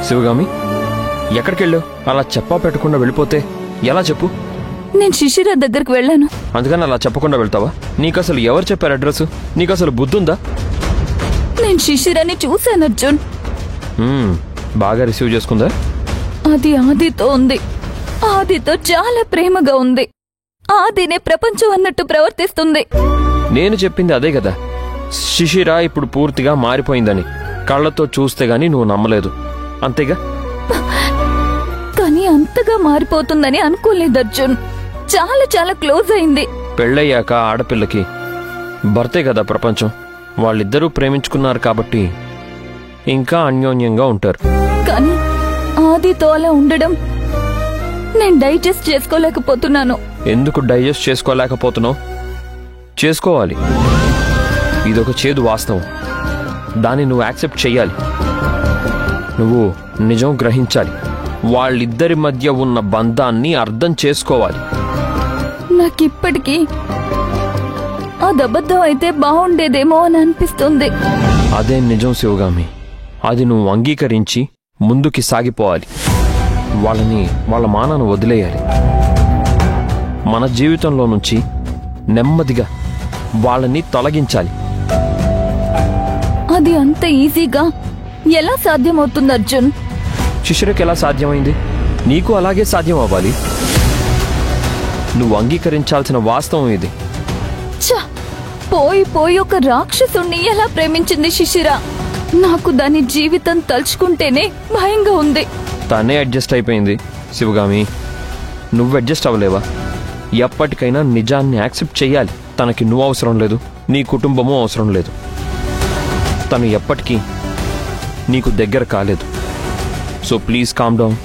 శివగామి, ఎక్కడికి వెళ్ళావు? అలా చెప్పా పెట్టకుండా వెళ్ళిపోతే ఎలా చెప్పు? నేను శిశిర దగ్గరికి వెళ్ళాను. అందుకని అలా చెప్పకుండా వెళ్తావా? నీకసలు ఎవరు చెప్పారు అడ్రస్? నీకసలు బుద్ధుందా? నేను శిశిరని చూశాను అర్జున్. బాగా రిసీవ్ చేసుకుందా? అది ఆదితో ఉంది. ఆదితో చాలా ప్రేమగా ఉంది. ఆదినే ప్రపంచం అన్నట్టు ప్రవర్తిస్తుంది. నేను చెప్పింది అదే కదా. శిశిర ఇప్పుడు పూర్తిగా మారిపోయిందని కళ్ళతో చూస్తే గాని నువ్వు నమ్మలేదు, అంతేగా? కానీ అంతగా మారిపోతుందని అనుకోలేదు అర్జున్. చాలా చాలా క్లోజ్ అయింది. పెళ్ళయ్యాక ఆడపిల్లకి భర్తే కదా ప్రపంచం. వాళ్ళిద్దరూ ప్రేమించుకున్నారు కాబట్టి ఇంకా అన్యోన్యంగా ఉంటారు. కానీ ఆదితో అలా ఉండడం నేను డైజెస్ట్ చేసుకోలేకపోతున్నాను. ఎందుకు డైజెస్ట్ చేసుకోలేకపోతున్నావు? చేసుకోవాలి. ఇదొక చేదు వాస్తవం. దాన్ని నువ్వు యాక్సెప్ట్ చెయ్యాలి. నువ్వు నిజం గ్రహించాలి. వాళ్ళిద్దరి మధ్య ఉన్న బంధాన్ని అర్థం చేసుకోవాలి. నాకిప్పటికీ అది అబద్ధం అయితే బాగుండేదేమో అని అనిపిస్తుంది. అదే నిజం శివగామి. అది నువ్వు అంగీకరించి ముందుకి సాగిపోవాలి. వాళ్ళ మానాన్ని వదిలేయాలి. మన జీవితంలో నుంచి నెమ్మదిగా వాళ్ళని తొలగించాలి. అది అంత ఈజీగా ఎలా సాధ్యమవుతుంది అర్జున్? శిశిరకి ఎలా సాధ్యమైంది? నీకు అలాగే సాధ్యం అవ్వాలి. నువ్వు అంగీకరించాల్సిన వాస్తవం ఇది. పోయి పోయి ఒక రాక్షసుణ్ణి ఎలా ప్రేమించింది శిశిర? నాకు దాని జీవితం తలుచుకుంటేనే భయంగా ఉంది. తనే అడ్జస్ట్ అయిపోయింది శివగామి. నువ్వు అడ్జస్ట్ అవ్వలేవా? ఎప్పటికైనా నిజాన్ని యాక్సెప్ట్ చెయ్యాలి. తనకి నువ్వు అవసరం లేదు, నీ కుటుంబము అవసరం లేదు. తను ఎప్పటికీ నీకు దగ్గర కాలేదు. So please calm down.